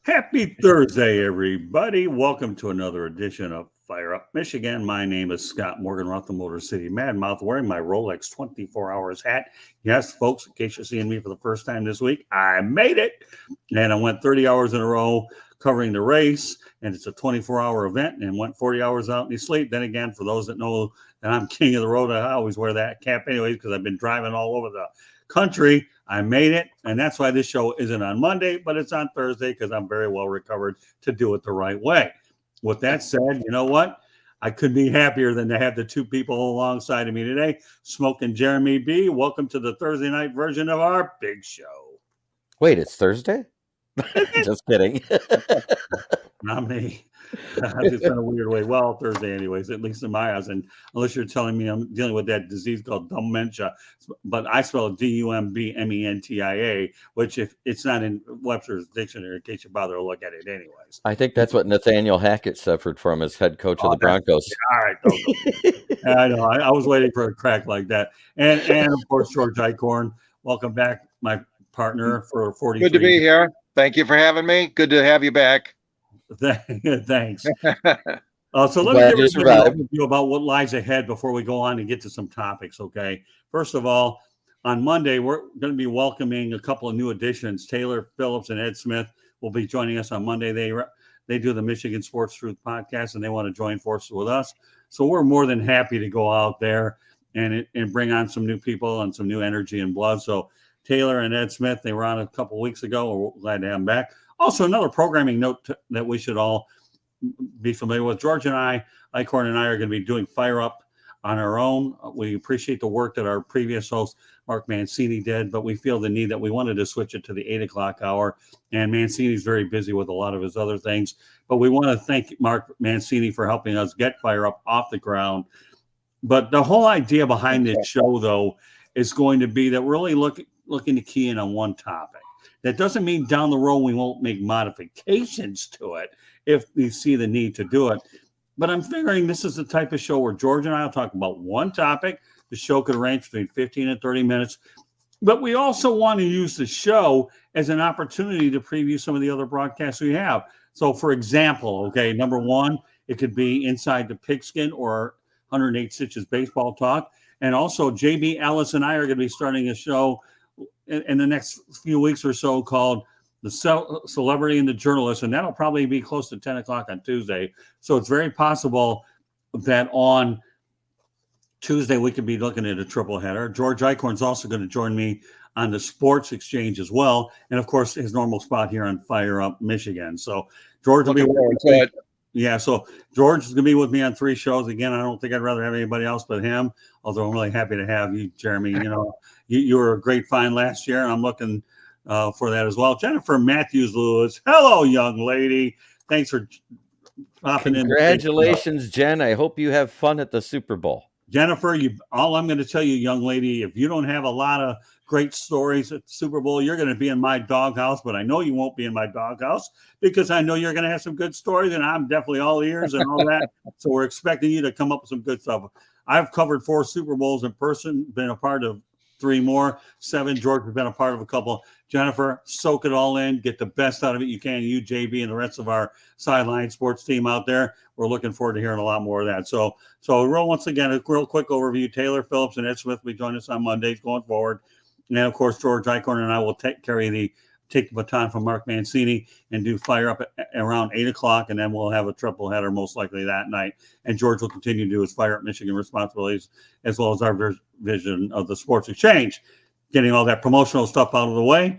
Happy Thursday, everybody. Welcome to another edition of Fire Up Michigan. My name is Scott Morgan, Roth, the Motor City Madmouth, wearing my Rolex 24 Hours hat. Yes, folks, in case you're seeing me for the first time this week, I made it. And I went 30 hours in a row covering the race, and it's a 24-hour event, and went 40 hours out in your sleep. Then again, for those that know that I'm king of the road, I always wear that cap anyways because I've been driving all over the country. I made it, and that's why this show isn't on Monday, but it's on Thursday because I'm very well recovered to do it the right way. With that said, you know what? I couldn't be happier than to have the two people alongside of me today, Smoke and Jeremy B. Welcome to the Thursday night version of our big show. Wait, it's Thursday? Just kidding. Not me. It's in a weird way. Well, Thursday, anyways, at least in my eyes. And unless you're telling me I'm dealing with that disease called dementia, but I spell it DUMBMENTIA, which if it's not in Webster's dictionary, in case you bother to look at it, anyways. I think that's what Nathaniel Hackett suffered from as head coach of the Broncos. All right, I know. I was waiting for a crack like that. And of course, George Eichhorn. Welcome back, my partner for 43 Good to be here. Thank you for having me. Good to have you back. Thanks. So let me give you an overview about what lies ahead before we go on and get to some topics, okay? First of all, on Monday, we're going to be welcoming a couple of new additions. Taylor Phillips and Ed Smith will be joining us on Monday. They do the Michigan Sports Truth podcast, and they want to join forces with us. So we're more than happy to go out there and bring on some new people and some new energy and blood. So Taylor and Ed Smith, they were on a couple of weeks ago. We're glad to have them back. Also, another programming note that we should all be familiar with. George and I, Eichhorn and I, are going to be doing Fire Up on our own. We appreciate the work that our previous host, Mark Mancini, did, but we feel the need that we wanted to switch it to the 8 o'clock hour. And Mancini's very busy with a lot of his other things. But we want to thank Mark Mancini for helping us get Fire Up off the ground. But the whole idea behind this show, though, is going to be that we're really looking to key in on one topic. That doesn't mean down the road we won't make modifications to it if we see the need to do it. But I'm figuring this is the type of show where George and I will talk about one topic. The show could range between 15 and 30 minutes. But we also want to use the show as an opportunity to preview some of the other broadcasts we have. So, for example, okay, number one, it could be Inside the Pigskin or 108 Stitches Baseball Talk. And also, JB Ellis and I are going to be starting a show in the next few weeks or so called The Celebrity and the Journalist, and that'll probably be close to 10 o'clock on Tuesday. So it's very possible that on Tuesday we could be looking at a triple header. George Eichhorn's also going to join me on the Sports Exchange as well, and of course his normal spot here on Fire Up Michigan. So George will be with me. Yeah, so George is going to be with me on 3 shows. Again, I don't think I'd rather have anybody else but him, although I'm really happy to have you, Jeremy. You know, you were a great find last year, and I'm looking for that as well. Jennifer Matthews-Lewis, hello, young lady. Thanks for popping in. Congratulations, Jen. I hope you have fun at the Super Bowl. Jennifer, all I'm going to tell you, young lady, if you don't have a lot of great stories at the Super Bowl, you're going to be in my doghouse, but I know you won't be in my doghouse because I know you're going to have some good stories, and I'm definitely all ears and all that. So we're expecting you to come up with some good stuff. I've covered 4 Super Bowls in person, been a part of 3 more, 7. George has been a part of a couple. Jennifer, soak it all in, get the best out of it you can. You, JB, and the rest of our sideline sports team out there. We're looking forward to hearing a lot more of that. So once again, a real quick overview. Taylor Phillips and Ed Smith will be joining us on Mondays going forward. And of course, George Eichhorn and I will take the baton from Mark Mancini and do Fire Up at around 8 o'clock, and then we'll have a triple header most likely that night. And George will continue to do his Fire Up Michigan responsibilities as well as our vision of the Sports Exchange. Getting all that promotional stuff out of the way.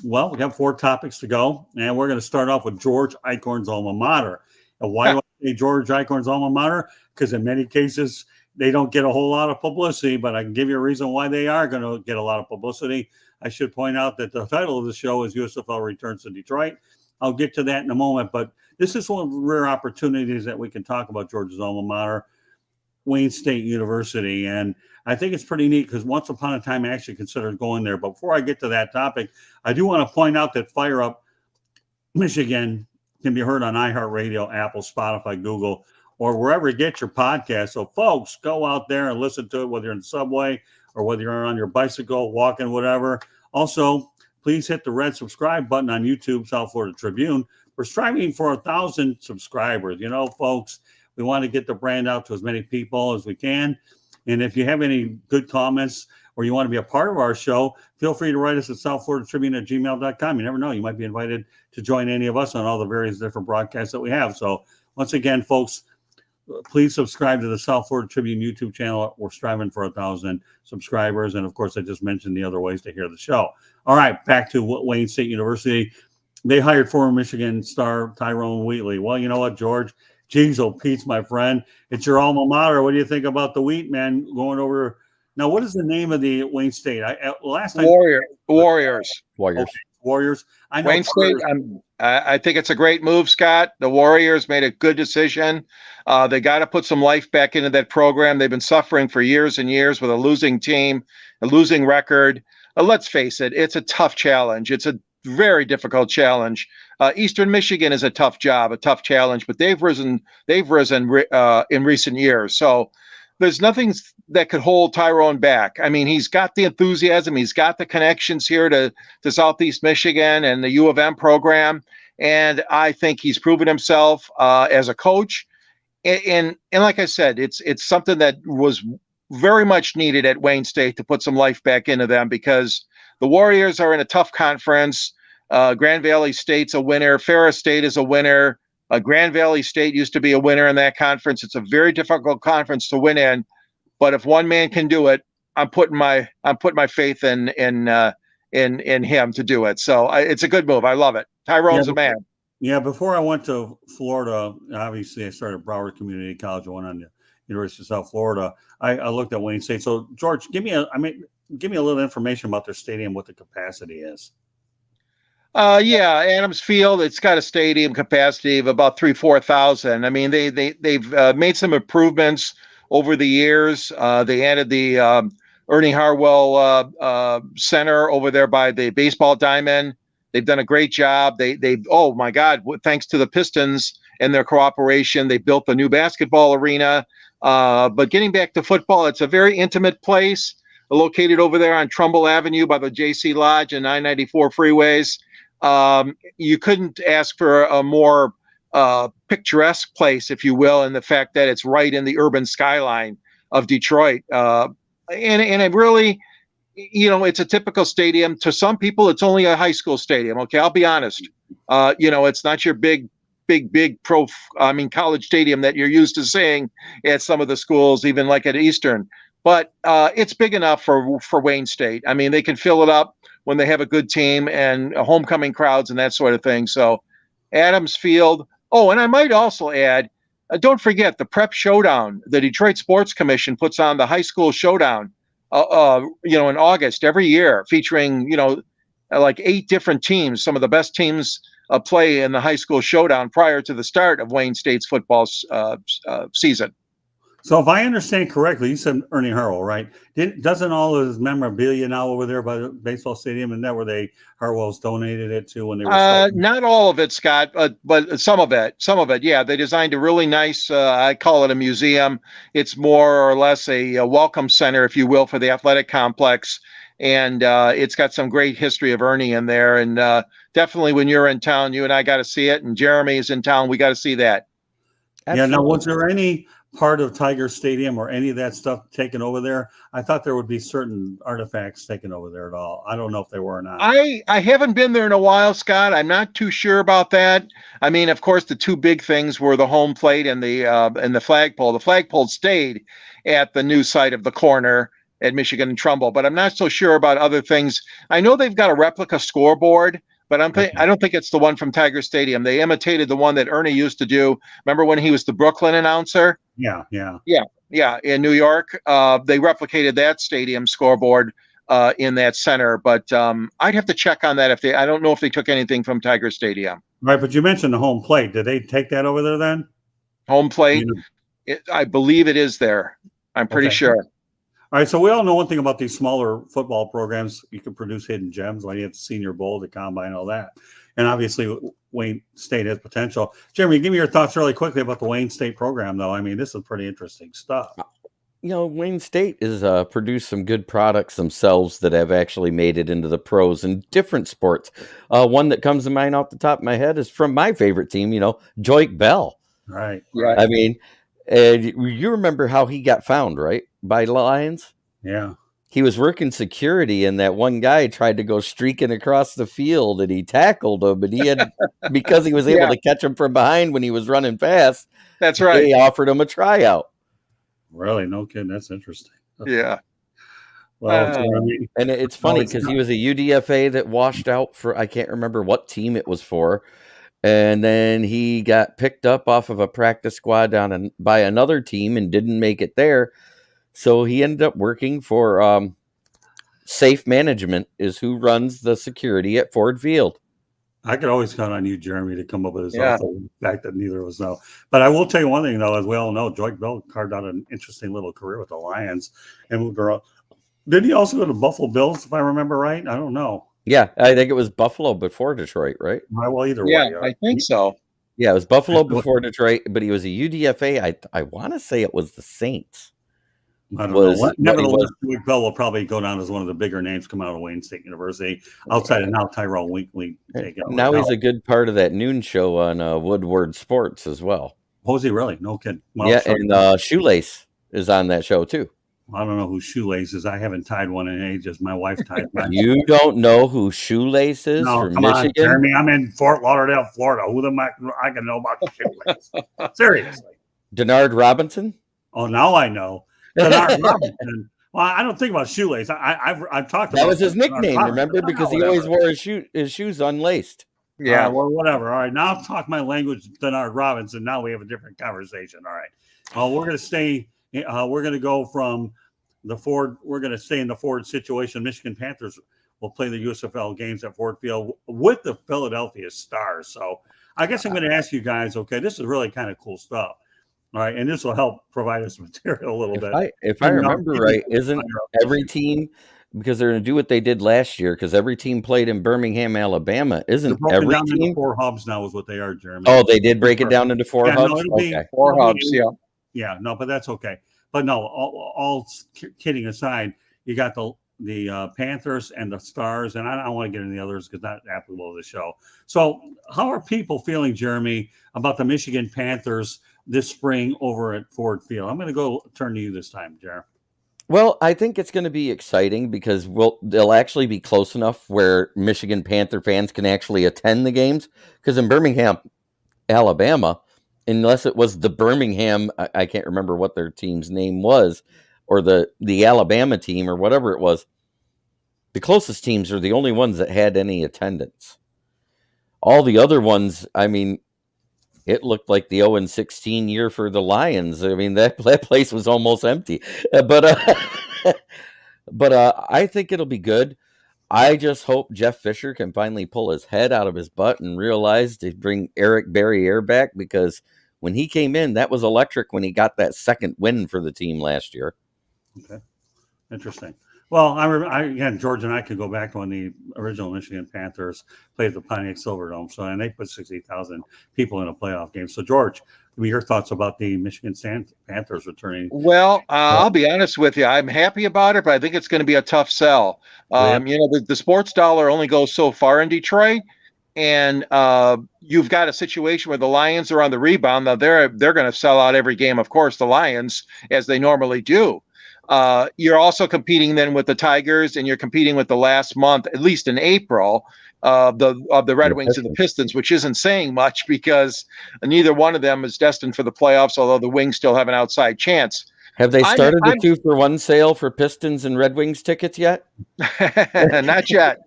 Well, we have 4 topics to go, and we're going to start off with George Eichhorn's alma mater. And why do I say George Eichhorn's alma mater? Because in many cases, they don't get a whole lot of publicity, but I can give you a reason why they are going to get a lot of publicity. I should point out that the title of the show is USFL Returns to Detroit. I'll get to that in a moment, but this is one of the rare opportunities that we can talk about George's alma mater, Wayne State University. And I think it's pretty neat because once upon a time I actually considered going there. But before I get to that topic, I do want to point out that Fire Up Michigan can be heard on iHeartRadio, Apple, Spotify, Google, or wherever you get your podcast. So, folks, go out there and listen to it, whether you're in the subway or whether you're on your bicycle, walking, whatever. Also, please hit the red subscribe button on YouTube, South Florida Tribune. We're striving for 1,000 subscribers. You know, folks, we want to get the brand out to as many people as we can. And if you have any good comments or you want to be a part of our show, feel free to write us at southfloridatribune@gmail.com. You never know. You might be invited to join any of us on all the various different broadcasts that we have. So once again, folks, please subscribe to the South Florida Tribune YouTube channel. We're striving for 1,000 subscribers. And of course, I just mentioned the other ways to hear the show. All right, back to Wayne State University. They hired former Michigan star Tyrone Wheatley. Well, you know what, George? Jeez, oh, Pete's my friend. It's your alma mater. What do you think about the Wheat man going over? Now, what is the name of the Wayne State? Last time Warriors. Okay, Warriors. I know Wayne State. I think it's a great move, Scott. The Warriors made a good decision. They got to put some life back into that program. They've been suffering for years and years with a losing team, a losing record. Let's face it, it's a tough challenge. It's a very difficult challenge. Eastern Michigan is a tough challenge, but they've risen in recent years. So there's nothing that could hold Tyrone back. I mean, he's got the enthusiasm. He's got the connections here to Southeast Michigan and the U of M program. And I think he's proven himself as a coach. And like I said, it's something that was very much needed at Wayne State to put some life back into them, because the Warriors are in a tough conference. Grand Valley State's a winner. Ferris State is a winner. Grand Valley State used to be a winner in that conference. It's a very difficult conference to win in, but if one man can do it, I'm putting my faith in him to do it. So it's a good move. I love it. Tyrone's a man. Yeah. Before I went to Florida, obviously I started Broward Community College. I went on to University of South Florida. I looked at Wayne State. So George, give me a little information about their stadium, what the capacity is. Yeah, Adams Field, it's got a stadium capacity of about 4,000. I mean, they've made some improvements over the years. They added the Ernie Harwell Center over there by the baseball diamond. They've done a great job. Oh my God, thanks to the Pistons and their cooperation, they built the new basketball arena. But getting back to football, it's a very intimate place located over there on Trumbull Avenue by the JC Lodge and 994 freeways. You couldn't ask for a more picturesque place, if you will, in the fact that it's right in the urban skyline of Detroit. And it really, it's a typical stadium. To some people, it's only a high school stadium. Okay, I'll be honest. It's not your big college stadium that you're used to seeing at some of the schools, even like at Eastern. But it's big enough for Wayne State. I mean, they can fill it up when they have a good team and homecoming crowds and that sort of thing. So Adams Field. Oh, and I might also add, don't forget the Prep Showdown. The Detroit Sports Commission puts on the high school showdown, in August every year, featuring, like 8 different teams. Some of the best teams play in the high school showdown prior to the start of Wayne State's football season. So if I understand correctly, you said Ernie Harwell, right? Doesn't all of his memorabilia now over there by the baseball stadium, and that where Harwell's donated it to when they were not all of it, Scott, but some of it. Yeah, they designed a really nice, I call it a museum. It's more or less a welcome center, if you will, for the athletic complex. And it's got some great history of Ernie in there. And definitely when you're in town, you and I got to see it. And Jeremy is in town. We got to see that. Absolutely. Yeah. Now, was there any part of Tiger Stadium or any of that stuff taken over there? I thought there would be certain artifacts taken over there at all. I don't know if they were or not. I haven't been there in a while, Scott. I'm not too sure about that. I mean, of course, the 2 big things were the home plate and the flagpole. The flagpole stayed at the new site of the corner at Michigan and Trumbull, but I'm not so sure about other things. I know they've got a replica scoreboard, but I don't think it's the one from Tiger Stadium. They imitated the one that Ernie used to do. Remember when he was the Brooklyn announcer? Yeah. In New York, they replicated that stadium scoreboard in that center. But I'd have to check on that. I don't know if they took anything from Tiger Stadium. Right, but you mentioned the home plate. Did they take that over there then? Home plate, I believe it is there. I'm pretty sure. All right, so we all know one thing about these smaller football programs. You can produce hidden gems, like you have the Senior Bowl, the Combine, all that. And obviously, Wayne State has potential. Jeremy, give me your thoughts really quickly about the Wayne State program, though. I mean, this is pretty interesting stuff. Wayne State has produced some good products themselves that have actually made it into the pros in different sports. One that comes to mind off the top of my head is from my favorite team, Joik Bell. Right. I mean, you remember how he got found, right? By Lions? Yeah. He was working security, and that one guy tried to go streaking across the field, and he tackled him, and he had, because he was able to catch him from behind when he was running fast. That's right. They offered him a tryout. Really? No kidding. That's interesting. Yeah. Well, and it's funny because he was a UDFA that washed out for, I can't remember what team it was for. And then he got picked up off of a practice squad by another team and didn't make it there. So he ended up working for Safe Management, is who runs the security at Ford Field. I could always count on you, Jeremy, to come up with this fact that neither of us know. But I will tell you one thing, though, as we all know, Joik Bell carved out an interesting little career with the Lions and moved around. Did he also go to Buffalo Bills, if I remember right? I don't know. Yeah, I think it was Buffalo before Detroit, right? Well, either way. Yeah, I think so. Yeah, it was Buffalo before Detroit, but he was a UDFA. I want to say it was the Saints. I don't know. Nevertheless, Joik Bell will probably go down as one of the bigger names come out of Wayne State University, outside of now Tyrone Wheatley. Now he's a good part of that noon show on Woodward Sports as well. Oh, is he really? No kidding. Well, yeah, and Shoelace is on that show too. I don't know who Shoelace is. I haven't tied one in ages. My wife tied mine. You don't know who Shoelace is from Michigan? On, Jeremy. I'm in Fort Lauderdale, Florida. Who I can know about Shoelace? Seriously. Denard Robinson? Oh, now I know. Denard Robinson. Well, I don't think about Shoelace. I've talked about that. Was his nickname, remember? Because he always wore his shoes unlaced. Yeah. Well, whatever. All right. Now I'll talk my language, Denard Robinson. Now we have a different conversation. All right. We're going to stay. We're going to go from the Ford. We're going to stay in the Ford situation. Michigan Panthers will play the USFL games at Ford Field with the Philadelphia Stars. So I guess I'm going to ask you guys, okay, this is really kind of cool stuff. All right. And this will help provide us material a little bit. If I remember right, isn't every team, because they're going to do what they did last year, because every team played in Birmingham, Alabama. Isn't every down team? Into 4 hubs now is what they are, Jeremy. Oh, they did break it down into 4 hubs? No, it'll be 4 hubs, yeah. Yeah, no, but that's okay. But no, all kidding aside, you got the Panthers and the Stars, and I don't want to get into the others because not applicable to the show. So how are people feeling, Jeremy, about the Michigan Panthers this spring over at Ford Field? I'm going to turn to you this time, Jeremy. Well, I think it's going to be exciting because they'll actually be close enough where Michigan Panther fans can actually attend the games. Because in Birmingham, Alabama, unless it was the Birmingham, I can't remember what their team's name was, or the Alabama team or whatever it was, the closest teams are the only ones that had any attendance. All the other ones, I mean, it looked like the 0-16 year for the Lions. I mean, that place was almost empty. But I think it'll be good. I just hope Jeff Fisher can finally pull his head out of his butt and realize to bring Eric Barriere back, because when he came in, that was electric when he got that second win for the team last year. Okay. Interesting. Well, again, George and I could go back to when the original Michigan Panthers played the Pontiac Silverdome. So, and they put 60,000 people in a playoff game. So, George, what are your thoughts about the Michigan Panthers returning? Well, I'll be honest with you. I'm happy about it, but I think it's going to be a tough sell. The sports dollar only goes so far in Detroit. And you've got a situation where the Lions are on the rebound. Now they're going to sell out every game, of course, the Lions, as they normally do. You're also competing then with the Tigers, and you're competing with the last month, at least in April, of the Red Wings and the Pistons, which isn't saying much because neither one of them is destined for the playoffs, although the Wings still have an outside chance. Have they started the 2-for-1 sale for Pistons and Red Wings tickets yet? Not yet.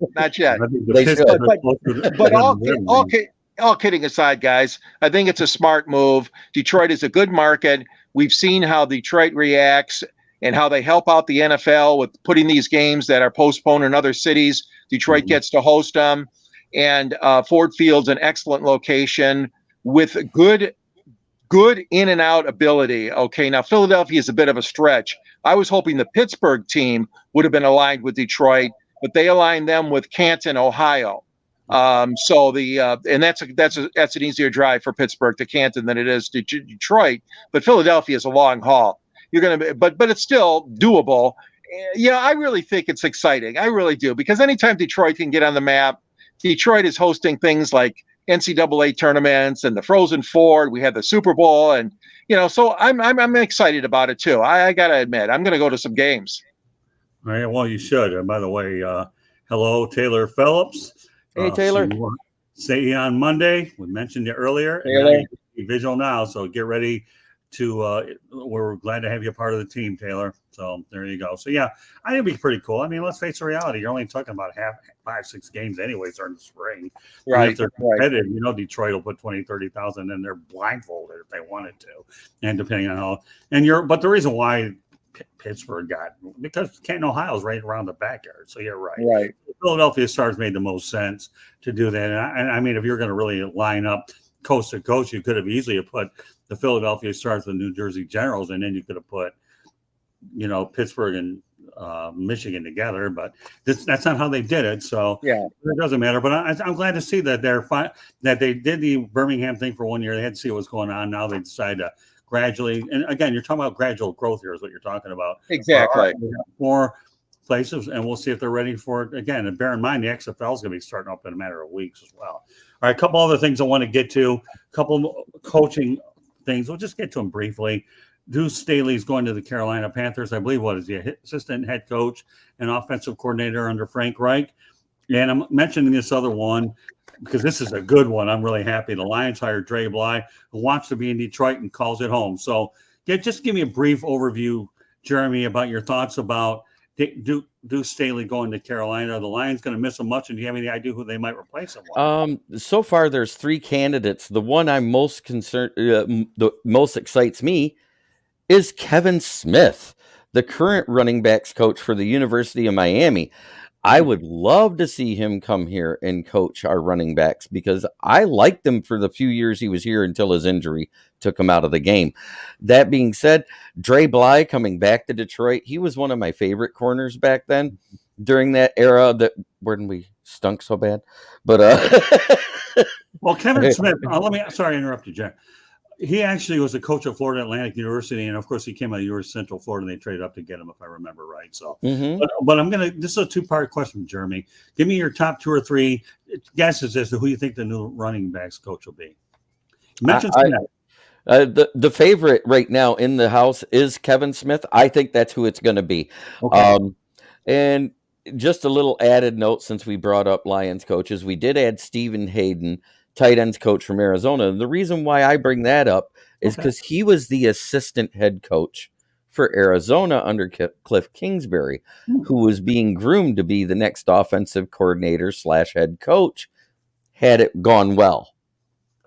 But all kidding aside, guys, I think it's a smart move. Detroit is a good market. We've seen how Detroit reacts and how they help out the NFL with putting these games that are postponed in other cities. Detroit gets to host them. And Ford Field's an excellent location with good in and out ability. Okay, now Philadelphia is a bit of a stretch. I was hoping the Pittsburgh team would have been aligned with Detroit, but they aligned them with Canton, Ohio. And that's an easier drive for Pittsburgh to Canton than it is to Detroit. But Philadelphia is a long haul. you're going to, but it's still doable. Yeah, I really think it's exciting. I really do, because anytime Detroit can get on the map, Detroit is hosting things like NCAA tournaments and the Frozen Four. We had the Super Bowl, and so I'm excited about it too. I gotta admit, I'm going to go to some games. All right, well, you should. And by the way, hello, Taylor Phillips. Hey, Taylor. See you on Monday. We mentioned it earlier. Taylor. And now visual now, so get ready to. We're glad to have you a part of the team, Taylor. So there you go. So yeah, I think it'd be pretty cool. I mean, let's face the reality. You're only talking about 5-6 games anyways during the spring. Right. And if they're competitive, Detroit will put 20, 30,000 in there blindfolded if they wanted to, and depending on how. But the reason why Pittsburgh got, because Canton, Ohio is right around the backyard. So you're right. Right. The Philadelphia Stars made the most sense to do that. And I mean, if you're going to really line up coast to coast, you could have easily put the Philadelphia Stars and New Jersey Generals, and then you could have put, Pittsburgh and Michigan together. But that's not how they did it. So yeah, it doesn't matter. But I'm glad to see that that they did the Birmingham thing for 1 year. They had to see what was going on. Now they decided to gradually, and again, you're talking about gradual growth here is what you're talking about. Exactly. More places, and we'll see if they're ready for it again. And bear in mind, the XFL is going to be starting up in a matter of weeks as well. All right, a couple other things I want to get to, a couple coaching things. We'll just get to them briefly. Deuce Staley's going to the Carolina Panthers. I believe what is he, assistant head coach and offensive coordinator under Frank Reich. And I'm mentioning this other one because this is a good one. I'm really happy. The Lions hired Dre Bly, who wants to be in Detroit and calls it home. So just give me a brief overview, Jeremy, about your thoughts about Deuce Staley going to Carolina. Are the Lions going to miss him much? And do you have any idea who they might replace him with? So far, there's 3 candidates. The one I'm most concerned, the most excites me, is Kevin Smith, the current running backs coach for the University of Miami. I would love to see him come here and coach our running backs because I liked him for the few years he was here until his injury took him out of the game. That being said, Dre Bly coming back to Detroit, he was one of my favorite corners back then during that era when we stunk so bad. But well, Kevin Smith, sorry to interrupt you, Jack. He actually was a coach at Florida Atlantic University, and of course, he came out of University of Central Florida, and they traded up to get him, if I remember right. So, but this is a 2-part question, Jeremy. Give me your top 2 or 3 guesses as to who you think the new running backs coach will be. Mention the favorite right now in the house is Kevin Smith. I think that's who it's going to be. Okay. And just a little added note, since we brought up Lions coaches, we did add Stephen Hayden, tight ends coach from Arizona. And the reason why I bring that up is because he was the assistant head coach for Arizona under Cliff Kingsbury, who was being groomed to be the next offensive coordinator / head coach had it gone well.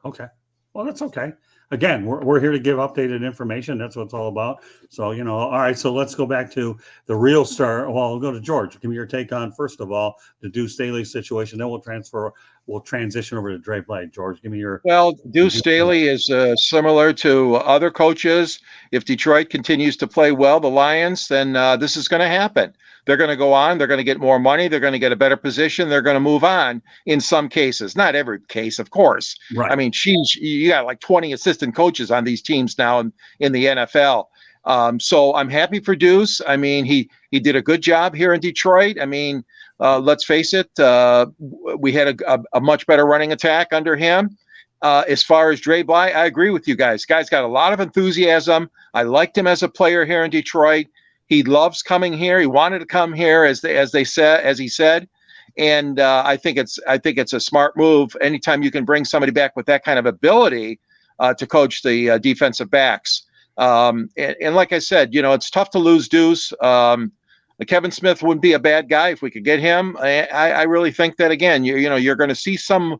Okay. Well, that's okay. Again, we're here to give updated information. That's what it's all about. So, all right. So let's go back to the real star. Well, we'll go to George. Give me your take on, first of all, the Deuce Staley situation. Then we'll transition over to Dre Bly. George, give me your. Well, Deuce Staley is similar to other coaches. If Detroit continues to play well, the Lions, then this is going to happen. They're going to go on. They're going to get more money. They're going to get a better position. They're going to move on in some cases. Not every case, of course. Right. I mean, you got like 20 assistant coaches on these teams now in the NFL. So I'm happy for Deuce. I mean, he did a good job here in Detroit. I mean, let's face it, we had a much better running attack under him. As far as Dre Bly, I agree with you guys. Guy's got a lot of enthusiasm. I liked him as a player here in Detroit. He loves coming here. He wanted to come here, as he said, and I think it's a smart move. Anytime you can bring somebody back with that kind of ability to coach the defensive backs, and like I said, it's tough to lose Deuce. Kevin Smith wouldn't be a bad guy if we could get him. I really think that again, you're going to see some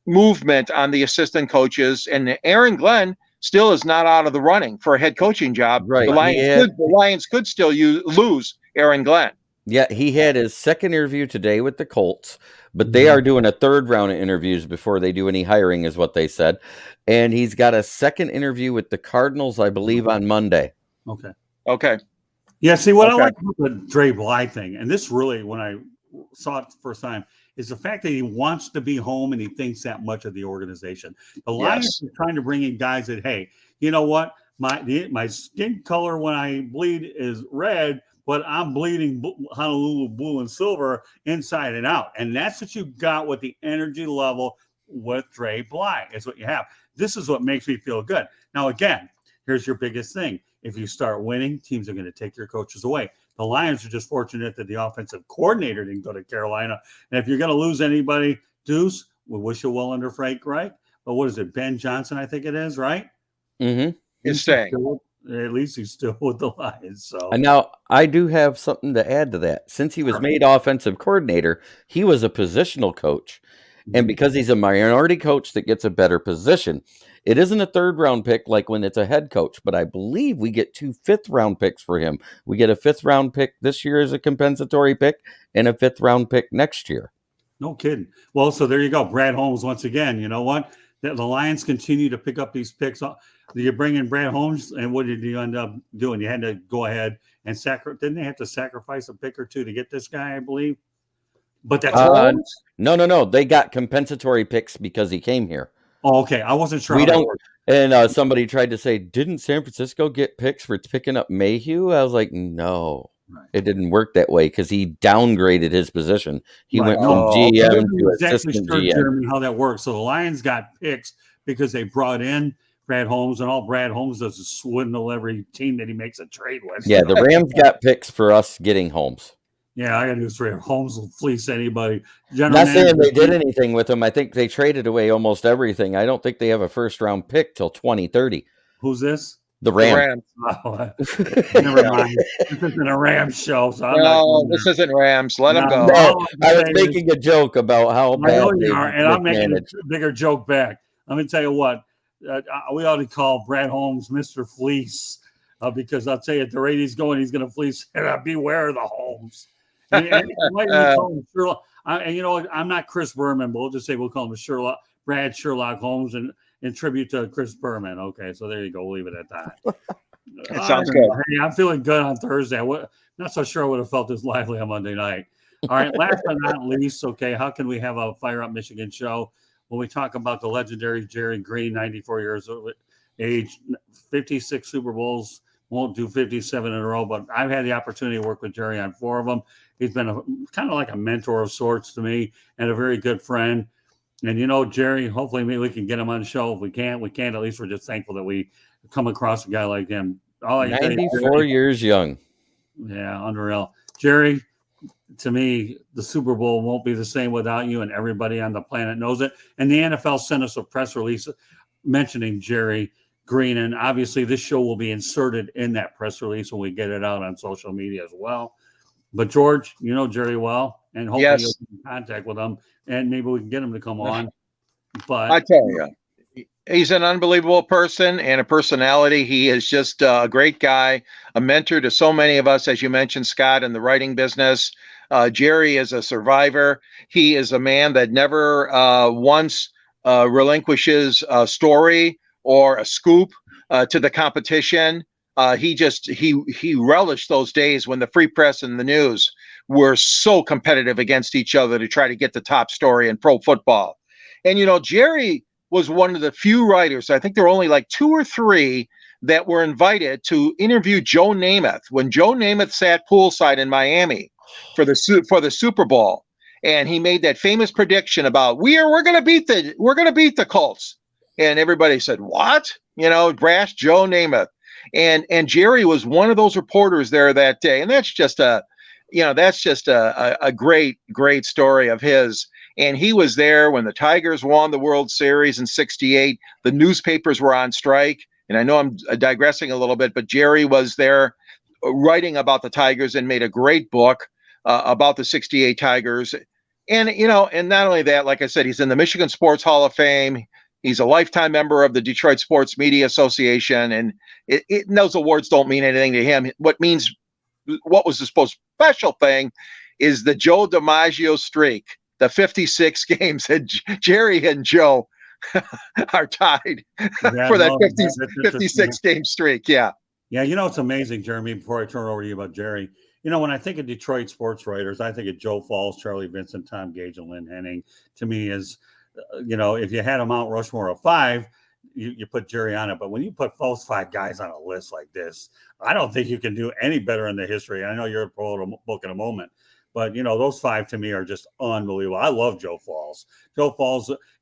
movement on the assistant coaches, and Aaron Glenn still is not out of the running for a head coaching job. Right. The Lions could still lose Aaron Glenn. Yeah, he had his second interview today with the Colts, but they are doing a 3rd round of interviews before they do any hiring, is what they said. And he's got a second interview with the Cardinals, I believe, on Monday. Okay. Yeah, see, what I like about the Dre Bly thing, and this really, when I saw it the first time, is the fact that he wants to be home and he thinks that much of the organization. The Lions are trying to bring in guys that, hey, you know what? my skin color when I bleed is red, but I'm bleeding Honolulu blue and silver inside and out. And that's what you got with the energy level with Dre Bly. It's what you have. This is what makes me feel good. Now, again, here's your biggest thing. If you start winning, teams are going to take your coaches away. The Lions are just fortunate that the offensive coordinator didn't go to Carolina. And if you're going to lose anybody, Deuce, we wish you well under Frank Reich. But what is it? Ben Johnson, I think it is, right? Mm-hmm. He's staying. At least he's still with the Lions. So And now I do have something to add to that. Since he was made offensive coordinator, he was a positional coach. And because he's a minority coach that gets a better position, it isn't a 3rd round pick like when it's a head coach, but I believe we get 2 5th round picks for him. We get a 5th round pick this year as a compensatory pick and a 5th round pick next year. No kidding. Well, so there you go. Brad Holmes, once again, you know what? The Lions continue to pick up these picks. You bring in Brad Holmes, and what did you end up doing? You had to go ahead and didn't they have to sacrifice a pick or two to get this guy, I believe? But that's no. They got compensatory picks because he came here. Oh, okay. I wasn't sure. We don't. And somebody tried to say, didn't San Francisco get picks for picking up Mayhew? I was like, no, it didn't work that way because he downgraded his position. He went from GM to assistant GM. Jeremy, how that works. So the Lions got picks because they brought in Brad Holmes, and all Brad Holmes does is swindle every team that he makes a trade with. Yeah, the Rams got picks for us getting Holmes. Yeah, I got news for you. Holmes will fleece anybody. Not saying they did anything with him. I think they traded away almost everything. I don't think they have a 1st round pick till 2030. Who's this? The Rams. Oh, never mind. This isn't a Rams show. So no, this isn't Rams. Let them go. No, I was making a joke about how bad they are, and I'm making a bigger joke back. Let me tell you what. We ought to call Brad Holmes Mr. Fleece because I'll tell you, at the rate he's going, he's going to fleece. Beware of the Holmes. And you know, I'm not Chris Berman, but we'll just say we'll call him Brad Sherlock Holmes in tribute to Chris Berman. Okay, so there you go. We'll leave it at that. That sounds good. Hey, I'm feeling good on Thursday. Not so sure I would have felt this lively on Monday night. All right, last but not least, okay, how can we have a Fire Up Michigan show when we talk about the legendary Jerry Green, 94 years of age, 56 Super Bowls, won't do 57 in a row, but I've had the opportunity to work with Jerry on 4 of them. He's been kind of like a mentor of sorts to me and a very good friend. And, you know, Jerry, hopefully maybe we can get him on the show. If we can't, at least we're just thankful that we come across a guy like him. 94 years young. Yeah, unreal. Jerry, to me, the Super Bowl won't be the same without you, and everybody on the planet knows it. And the NFL sent us a press release mentioning Jerry Green, and obviously this show will be inserted in that press release when we get it out on social media as well. But George, you know Jerry well, and hopefully you'll be in contact with him, and maybe we can get him to come on. But I tell you, he's an unbelievable person and a personality. He is just a great guy, a mentor to so many of us, as you mentioned, Scott, in the writing business. Jerry is a survivor. He is a man that never once relinquishes a story or a scoop to the competition. He relished those days when the free press and the news were so competitive against each other to try to get the top story in pro football. And, you know, Jerry was one of the few writers, I think there were only like 2 or 3 that were invited to interview Joe Namath when Joe Namath sat poolside in Miami for the Super Bowl. And he made that famous prediction about we're going to beat the Colts. And everybody said, what? You know, brash Joe Namath. And Jerry was one of those reporters there that day. And that's just a great story of his. And he was there when the Tigers won the World Series in '68. The newspapers were on strike. And I know I'm digressing a little bit, but Jerry was there writing about the Tigers and made a great book about the '68 Tigers. And, you know, and not only that, like I said, he's in the Michigan Sports Hall of Fame. He's a lifetime member of the Detroit Sports Media Association. And those awards don't mean anything to him. What was the most special thing is the Joe DiMaggio streak, the 56 games that Jerry and Joe are tied for that 56 game streak. Yeah. Yeah. You know, it's amazing, Jeremy, before I turn it over to you about Jerry, you know, when I think of Detroit sports writers, I think of Joe Falls, Charlie Vincent, Tom Gage, and Lynn Henning. To me is, you know, if you had a Mount Rushmore of 5, you put Jerry on it. But when you put those 5 guys on a list like this, I don't think you can do any better in the history. I know you're a book in a moment, but those 5 to me are just unbelievable. I love Joe Falls. And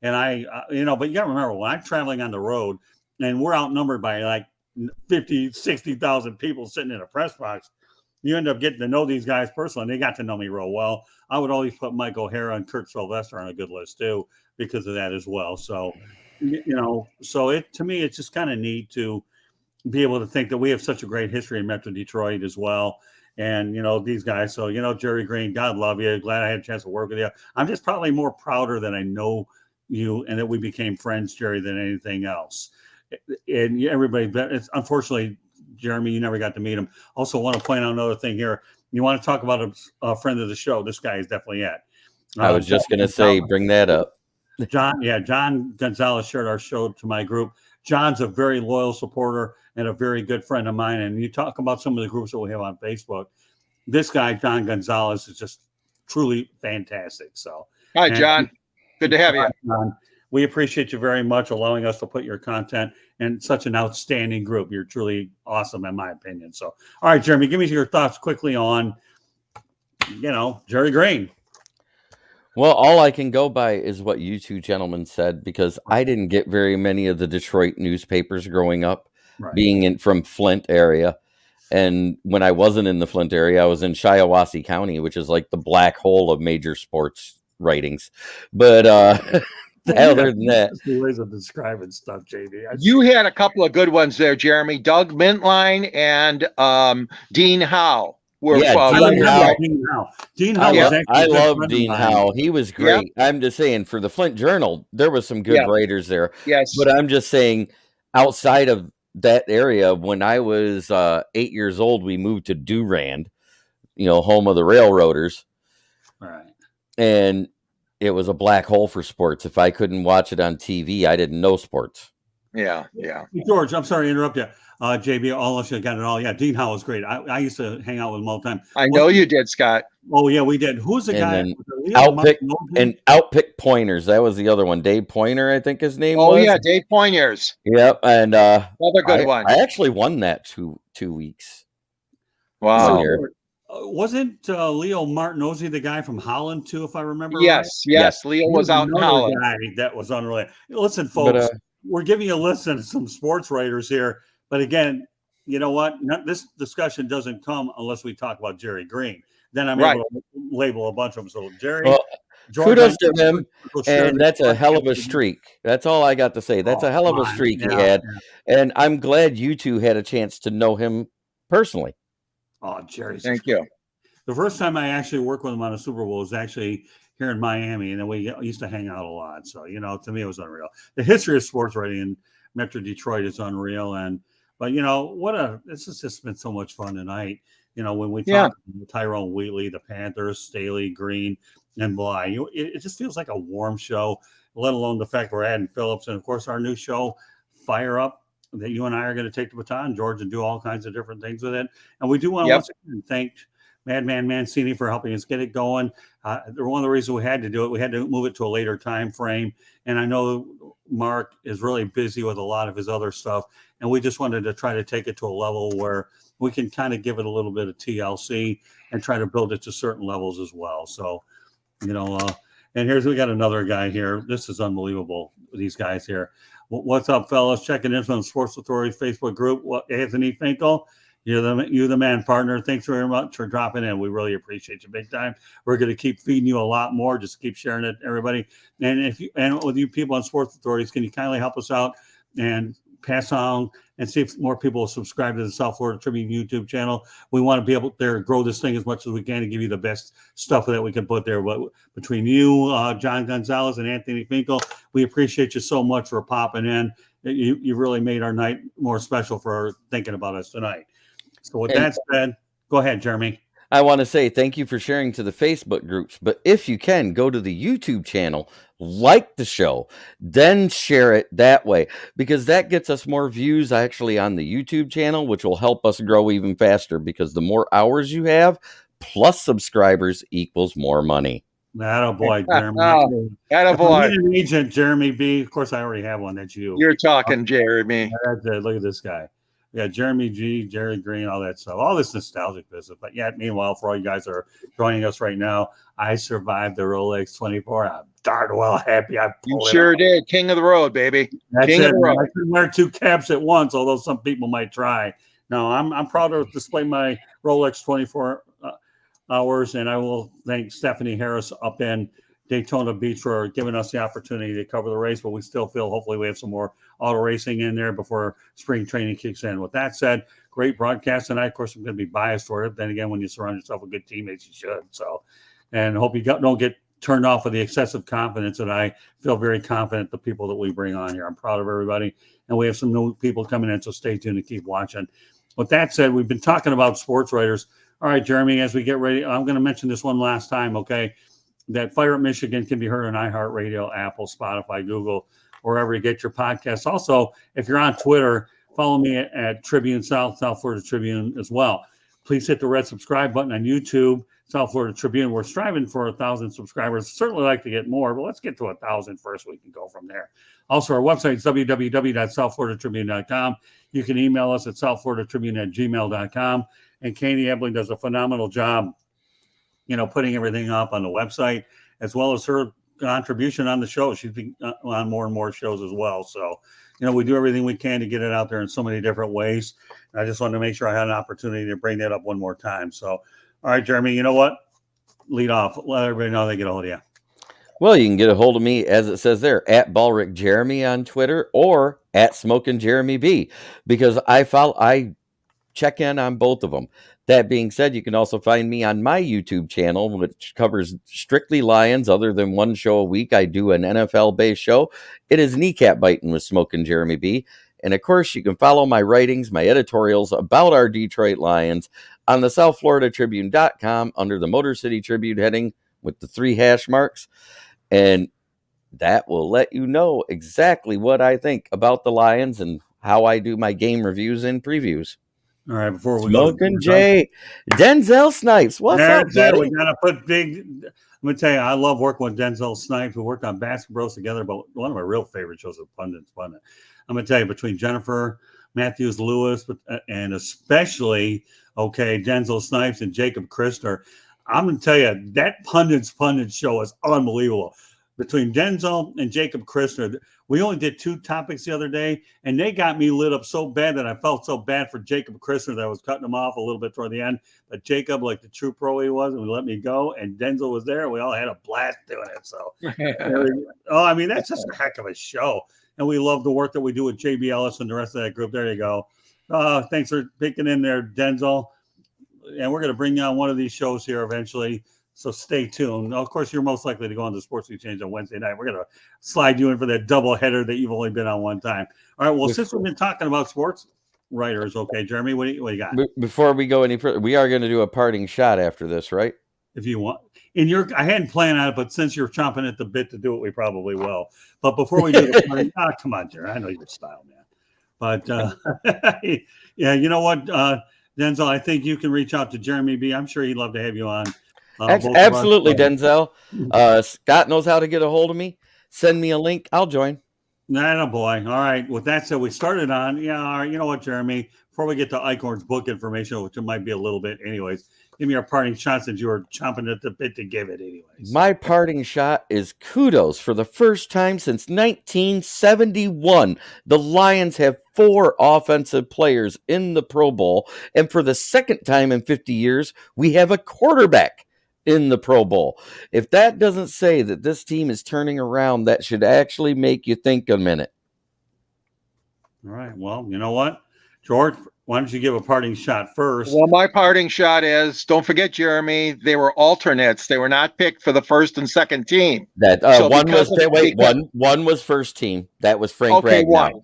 but you got to remember, when I'm traveling on the road and we're outnumbered by like 50, 60,000 people sitting in a press box, you end up getting to know these guys personally, and they got to know me real well. I would always put Mike O'Hara and Kurt Sylvester on a good list too, because of that as well. So, to me, it's just kind of neat to be able to think that we have such a great history in Metro Detroit as well. And, these guys. So, Jerry Green, God love you. Glad I had a chance to work with you. I'm just probably more prouder that I know you and that we became friends, Jerry, than anything else. And everybody, it's unfortunately, Jeremy, you never got to meet him. Also want to point out another thing here. You want to talk about a friend of the show. This guy is definitely it. I was just going to say, bring that up. John Gonzalez shared our show to my group. John's a very loyal supporter and a very good friend of mine. And you talk about some of the groups that we have on Facebook. This guy, John Gonzalez, is just truly fantastic. So, hi, John. Good to have you. John, we appreciate you very much allowing us to put your content in such an outstanding group. You're truly awesome, in my opinion. So, all right, Jeremy, give me your thoughts quickly on, Jerry Green. Well, all I can go by is what you 2 gentlemen said, because I didn't get very many of the Detroit newspapers growing up, being from Flint area. And when I wasn't in the Flint area, I was in Shiawassee County, which is like the black hole of major sports writings. But other than that, ways of describing stuff, JD. You had a couple of good ones there, Jeremy. Doug Mintline and Dean Howe. Dean Howe. I love Dean Howe. He was great. Yeah. I'm just saying, for the Flint Journal, there was some good writers there. Yes. But I'm just saying, outside of that area, when I was 8 years old, we moved to Durand, home of the Railroaders. Right. And it was a black hole for sports. If I couldn't watch it on TV, I didn't know sports. Yeah. George, I'm sorry to interrupt you. JB, all of you got it all. Yeah, Dean Howe was great. I used to hang out with him all the time. I know you did, Scott. Oh, yeah, we did. Who's the guy? Outpick Pointers. That was the other one. Dave Pointer, I think his name was. Oh, yeah, Dave Pointers. Yep, and another good one. I actually won that two weeks. Wow. Wasn't Leo Martinozzi the guy from Holland, too, if I remember yes, right? Yes, Leo was out in Holland. Guy that was unreal. Listen, folks, we're giving you a list of some sports writers here. But again, you know what? This discussion doesn't come unless we talk about Jerry Green. Then I'm able to label a bunch of them. So, Jerry, kudos to him. And that's a hell of a streak. That's all I got to say. That's a hell of a streak he had. Yeah. And I'm glad you 2 had a chance to know him personally. Oh, Jerry. Thank you. The first time I actually worked with him on a Super Bowl was actually here in Miami, and then we used to hang out a lot. So, to me, it was unreal. The history of sports writing in Metro Detroit is unreal. But this has just been so much fun tonight. When we talk Tyrone, Wheatley, the Panthers, Staley, Green, and Bly, it just feels like a warm show, let alone the fact we're adding Phillips. And of course, our new show, Fire Up, that you and I are going to take the baton, George, and do all kinds of different things with it. And we do want to once again thank Madman Mancini for helping us get it going. One of the reasons we had to do it, we had to move it to a later time frame. And I know Mark is really busy with a lot of his other stuff. And we just wanted to try to take it to a level where we can kind of give it a little bit of TLC and try to build it to certain levels as well. So, and we got another guy here. This is unbelievable. These guys here. What's up, fellas? Checking in from the Sports Authority Facebook group. Anthony Finkel, you're the man, partner. Thanks very much for dropping in. We really appreciate you big time. We're going to keep feeding you a lot more. Just keep sharing it, everybody. And with you people on Sports Authorities, can you kindly help us out and pass on and see if more people will subscribe to the South Florida Tribune YouTube channel. We want to be able to grow this thing as much as we can to give you the best stuff that we can put there. But between you, John Gonzalez, and Anthony Finkel, we appreciate you so much for popping in. You really made our night more special for thinking about us tonight. So with that said, go ahead, Jeremy. I want to say thank you for sharing to the Facebook groups, but if you can, go to the YouTube channel, like the show, then share it that way, because that gets us more views actually on the YouTube channel, which will help us grow even faster, because the more hours you have plus subscribers equals more money. Attaboy, Jeremy. Attaboy. I need an agent, Jeremy B. Of course, I already have one. That's you. You're talking, Jeremy. Look at this guy. Yeah, Jeremy G, Jerry Green, all that stuff. All this nostalgic business. But yeah, meanwhile, for all you guys that are joining us right now, I survived the Rolex 24. I'm darn well happy. You sure did. King of the road, baby. King of the road. I couldn't wear two caps at once, although some people might try. No, I'm proud to display my Rolex 24 hours, and I will thank Stephanie Harris up in Daytona Beach for giving us the opportunity to cover the race, but we still feel hopefully we have some more auto racing in there before spring training kicks in. With that said, great broadcast tonight. Of course, I'm going to be biased toward it. Then again, when you surround yourself with good teammates, you should. So, and hope you don't get turned off with the excessive confidence that I feel very confident the people that we bring on here. I'm proud of everybody, and we have some new people coming in, so stay tuned and keep watching. With that said, we've been talking about sports writers. All right, Jeremy, as we get ready, I'm going to mention this one last time, okay? That Fire at Michigan can be heard on iHeartRadio, Apple, Spotify, Google, wherever you get your podcasts. Also, if you're on Twitter, follow me at Tribune South Florida Tribune as well. Please hit the red subscribe button on YouTube, South Florida Tribune. We're striving for 1,000 subscribers. Certainly like to get more, but let's get to 1,000 first. We can go from there. Also, our website is www.southfloridatribune.com. You can email us at southfloridatribune@gmail.com. And Katie Ebling does a phenomenal job, putting everything up on the website, as well as her contribution on the show. She's been on more and more shows as well. So, we do everything we can to get it out there in so many different ways. And I just wanted to make sure I had an opportunity to bring that up one more time. So, all right, Jeremy, you know what? Lead off. Let everybody know they get a hold of you. Well, you can get a hold of me, as it says there, at Ballrick Jeremy on Twitter or at Smokin' Jeremy B, because I check in on both of them. That being said, you can also find me on my YouTube channel, which covers strictly Lions. Other than one show a week, I do an NFL-based show. It is Kneecap Biting with Smokin' Jeremy B. And, of course, you can follow my writings, my editorials about our Detroit Lions on the SouthFloridaTribune.com under the Motor City Tribune heading with the 3 hash marks. And that will let you know exactly what I think about the Lions and how I do my game reviews and previews. All right, before we Smokin' Jay, Denzel Snipes. What's up, buddy? We got to put big. I'm going to tell you, I love working with Denzel Snipes. We worked on Basketball Bros together, but one of my real favorite shows is Pundits. I'm going to tell you, between Jennifer Matthews Lewis and especially, Denzel Snipes and Jacob Christner, I'm going to tell you, that Pundits show is unbelievable. Between Denzel and Jacob Christner, we only did 2 topics the other day, and they got me lit up so bad that I felt so bad for Jacob Christner that I was cutting him off a little bit toward the end. But Jacob, like the true pro he was, and let me go, and Denzel was there. We all had a blast doing it. So, that's just a heck of a show. And we love the work that we do with JB Ellis and the rest of that group. There you go. Thanks for picking in there, Denzel. And we're going to bring you on one of these shows here eventually. So stay tuned. Now, of course, you're most likely to go on the Sports Exchange on Wednesday night. We're going to slide you in for that double header that you've only been on one time. All right. Well, since we've been talking about sports writers, okay, Jeremy, what do you got? Before we go any further, we are going to do a parting shot after this, right? If you want. I hadn't planned on it, but since you're chomping at the bit to do it, we probably will. But before we do the parting, come on, Jeremy. I know your style, man. But yeah, you know what, Denzel, I think you can reach out to Jeremy B. I'm sure he'd love to have you on. Absolutely, Denzel. Scott knows how to get a hold of me. Send me a link. I'll join. Nah, boy. All right. With that said, we started on, all right, you know what, Jeremy, before we get to Eichhorn's book information, which it might be a little bit anyways, give me your parting shot since you were chomping at the bit to give it anyways. My parting shot is kudos. For the first time since 1971, the Lions have 4 offensive players in the Pro Bowl. And for the second time in 50 years, we have a quarterback in the Pro Bowl. If that doesn't say that this team is turning around, that should actually make you think a minute. All right. Well, you know what, George, why don't you give a parting shot first? Well, my parting shot is, don't forget, Jeremy, they were alternates. They were not picked for the first and second team. That one was first team. That was Frank Ragnow.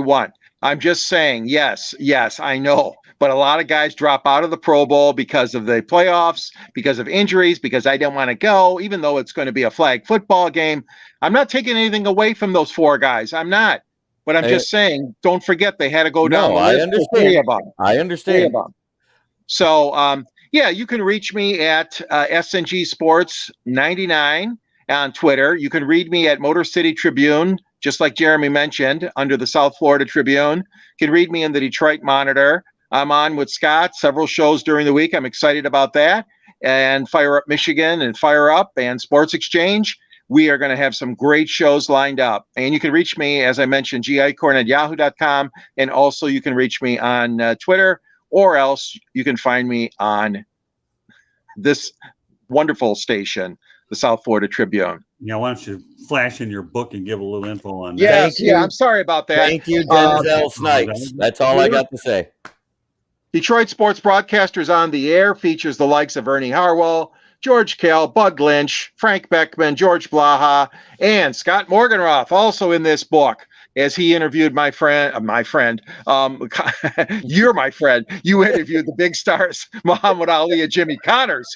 One. I'm just saying, yes, I know. But a lot of guys drop out of the Pro Bowl because of the playoffs, because of injuries, because I didn't want to go, even though it's going to be a flag football game. I'm not taking anything away from those 4 guys. I'm not. But I'm just saying, don't forget they had to go down the list. I understand. I understand. So, Yeah, you can reach me at SNG Sports 99 on Twitter. You can read me at Motor City Tribune, just like Jeremy mentioned, under the South Florida Tribune. You can read me in the Detroit Monitor. I'm on with Scott several shows during the week. I'm excited about that. And Fire Up Michigan and Fire Up and Sports Exchange. We are going to have some great shows lined up. And you can reach me, as I mentioned, gicorn@yahoo.com. And also you can reach me on Twitter, or else you can find me on this wonderful station, the South Florida Tribune. Yeah, why don't you flash in your book and give a little info on that? Yes, yeah, I'm sorry about that. Thank you, Denzel Snipes. That's all I got to say. Detroit Sports Broadcasters on the Air features the likes of Ernie Harwell, George Kell, Bud Lynch, Frank Beckman, George Blaha, and Scott Morganroth, also in this book, as he interviewed my friend, you're my friend. You interviewed the big stars, Muhammad Ali and Jimmy Connors.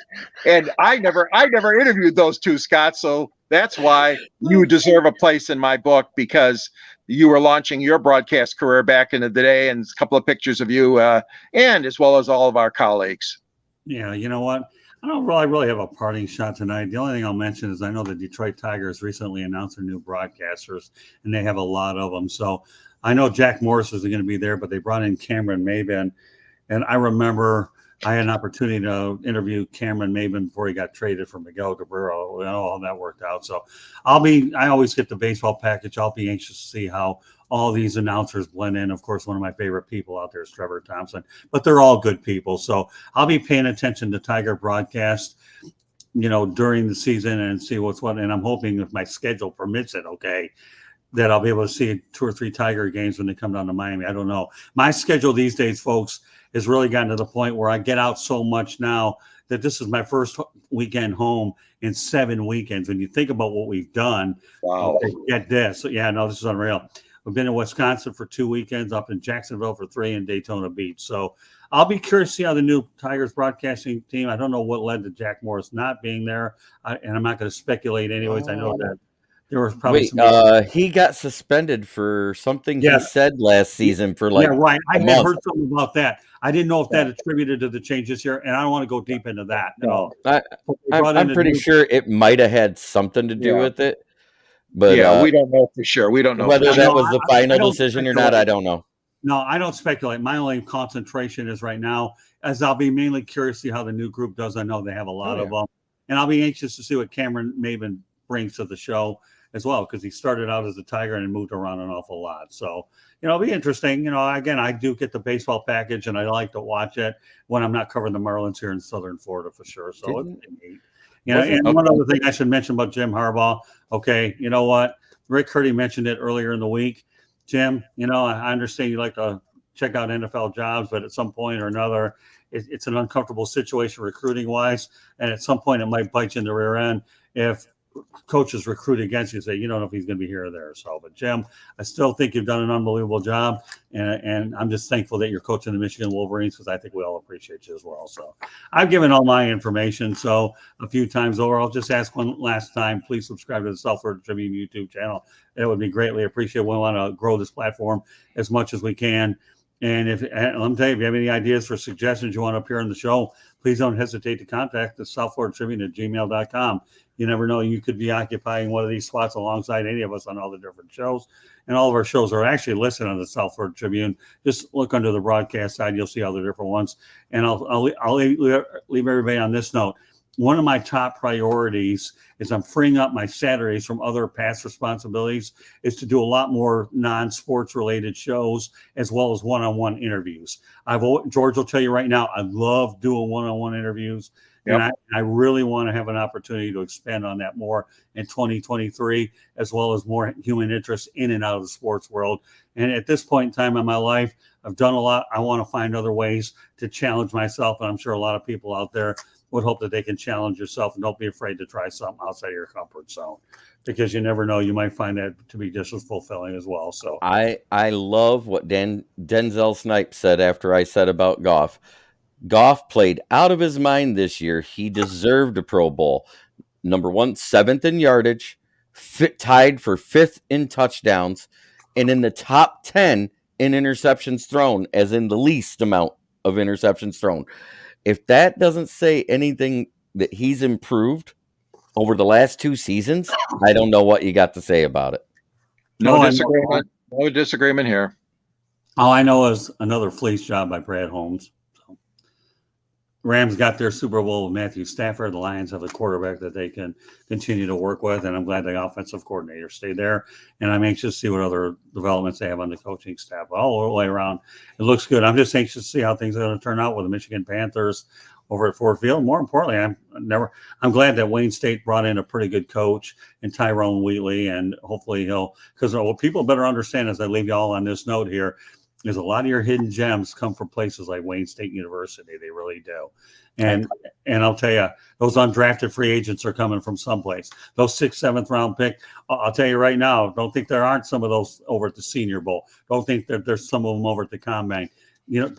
And I never interviewed those two, Scott. So that's why you deserve a place in my book, because you were launching your broadcast career back in the day, and a couple of pictures of you, and as well as all of our colleagues. Yeah, you know what? I don't really have a parting shot tonight. The only thing I'll mention is I know the Detroit Tigers recently announced their new broadcasters, and they have a lot of them. So I know Jack Morris is going to be there, but they brought in Cameron Maben. And I remember I had an opportunity to interview Cameron Maben before he got traded for Miguel Cabrera. You know, all that worked out. So I always get the baseball package. I'll be anxious to see how all these announcers blend in. Of course, one of my favorite people out there is Trevor Thompson, but they're all good people. So I'll be paying attention to Tiger broadcast, you know, during the season and see what's what. And I'm hoping, if my schedule permits it, okay, that I'll be able to see 2 or 3 Tiger games when they come down to Miami. I don't know. My schedule these days, folks, has really gotten to the point where I get out so much now that this is my first weekend home in 7 weekends. When you think about what we've done, wow, get this. Yeah, no, this is unreal. We've been in Wisconsin for 2 weekends, up in Jacksonville for 3, and Daytona Beach. So I'll be curious to see how the new Tigers broadcasting team, I don't know what led to Jack Morris not being there, and I'm not going to speculate anyways. I know that there was probably he got suspended for something he said last season for like right. I had heard something about that. I didn't know if that attributed to the change this year, and I don't want to go deep into that at all. I'm pretty sure it might have had something to do with it. But we don't know for sure. We don't know whether that was the final decision or not. I don't know. No, I don't speculate. My only concentration is right now, as I'll be mainly curious to see how the new group does. I know they have a lot of them, and I'll be anxious to see what Cameron Maben brings to the show as well, because he started out as a Tiger and moved around an awful lot. So, you know, it'll be interesting. You know, again, I do get the baseball package, and I like to watch it when I'm not covering the Marlins here in Southern Florida for sure. So it's neat. You know, and one other thing I should mention about Jim Harbaugh. Okay, you know what? Rick Curdy mentioned it earlier in the week. Jim, you know, I understand you like to check out NFL jobs, but at some point or another, it's an uncomfortable situation recruiting-wise, and at some point it might bite you in the rear end if coaches recruit against you, say you don't know if he's going to be here or there. So, but Jim, I still think you've done an unbelievable job, and I'm just thankful that you're coaching the Michigan Wolverines, because I think we all appreciate you as well. So I've given all my information so a few times over. I'll just ask one last time, please subscribe to the South Florida Tribune YouTube channel. It would be greatly appreciated. We want to grow this platform as much as we can. And let me tell you, if you have any ideas or suggestions you want to appear on the show, please don't hesitate to contact the South Florida Tribune at gmail.com. You never know, you could be occupying one of these spots alongside any of us on all the different shows. And all of our shows are actually listed on the South Florida Tribune. Just look under the broadcast side, you'll see all the different ones. And I'll leave everybody on this note. One of my top priorities is I'm freeing up my Saturdays from other past responsibilities is to do a lot more non-sports related shows, as well as one-on-one interviews. George will tell you right now, I love doing one-on-one interviews. Yep. And I really want to have an opportunity to expand on that more in 2023, as well as more human interest in and out of the sports world. And at this point in time in my life, I've done a lot. I want to find other ways to challenge myself. And I'm sure a lot of people out there would hope that they can challenge yourself, and don't be afraid to try something outside of your comfort zone, because you never know, you might find that to be just as fulfilling as well. So I love what Denzel Snipes said after I said about Goff. Goff played out of his mind this year. He deserved a Pro Bowl. Number 1, 7th in yardage, tied for 5th in touchdowns, and in the top 10 in interceptions thrown, as in the least amount of interceptions thrown. If that doesn't say anything that he's improved over the last 2 seasons, I don't know what you got to say about it. No disagreement. No disagreement here. All I know is another fleece job by Brad Holmes. So, Rams got their Super Bowl with Matthew Stafford. The Lions have a quarterback that they can continue to work with, and I'm glad the offensive coordinator stayed there. And I'm anxious to see what other developments they have on the coaching staff. All the way around, it looks good. I'm just anxious to see how things are going to turn out with the Michigan Panthers over at Ford Field. More importantly, I'm glad that Wayne State brought in a pretty good coach in Tyrone Wheatley, and hopefully because what people better understand as I leave you all on this note here, is a lot of your hidden gems come from places like Wayne State University. They really do. And I'll tell you, those undrafted free agents are coming from someplace. Those 6th, 7th round pick, I'll tell you right now, don't think there aren't some of those over at the Senior Bowl. Don't think that there's some of them over at the Combine.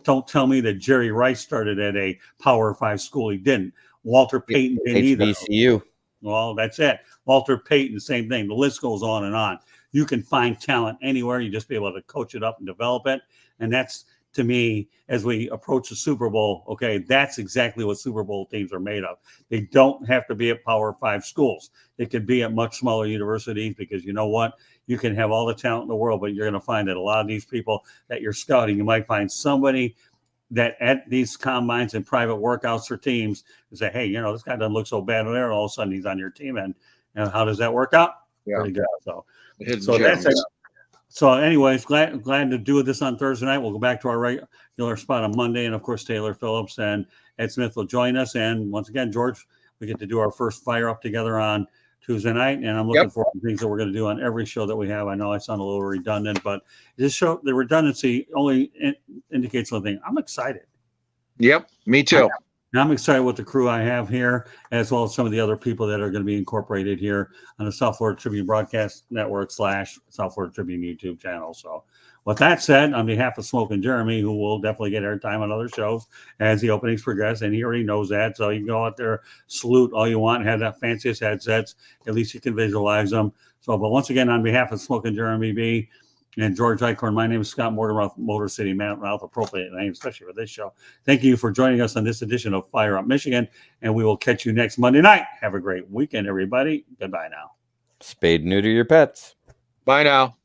Don't tell me that Jerry Rice started at a Power 5 school. He didn't. Walter Payton didn't either. HBCU. Well, that's it. Walter Payton, same thing. The list goes on and on. You can find talent anywhere. You just be able to coach it up and develop it. And that's, to me, as we approach the Super Bowl, okay, that's exactly what Super Bowl teams are made of. They don't have to be at Power 5 schools. They could be at much smaller universities, because you know what? You can have all the talent in the world, but you're going to find that a lot of these people that you're scouting, you might find somebody that at these combines and private workouts for teams say, hey, this guy doesn't look so bad there. And all of a sudden he's on your team. And how does that work out? Yeah. Pretty good. So that's it. So anyways, glad to do this on Thursday night. We'll go back to our regular spot on Monday. And of course, Taylor Phillips and Ed Smith will join us. And once again, George, we get to do our first fire up together on Tuesday night. And I'm looking forward to things that we're going to do on every show that we have. I know I sound a little redundant, but this show, the redundancy only indicates one thing. I'm excited. Yep, me too. I'm excited with the crew I have here, as well as some of the other people that are going to be incorporated here on the South Florida Tribune Broadcast Network / South Florida Tribune YouTube channel. So with that said, on behalf of Smoke and Jeremy, who will definitely get airtime on other shows as the openings progress, and he already knows that. So you can go out there, salute all you want, have that fanciest headsets. At least you can visualize them. So, but once again, on behalf of Smoke and Jeremy B., and George Eichhorn, my name is Scott Mortimer, Motor City Mouth, appropriate name, especially for this show. Thank you for joining us on this edition of Fire Up Michigan, and we will catch you next Monday night. Have a great weekend, everybody. Goodbye now. Spade neuter your pets. Bye now.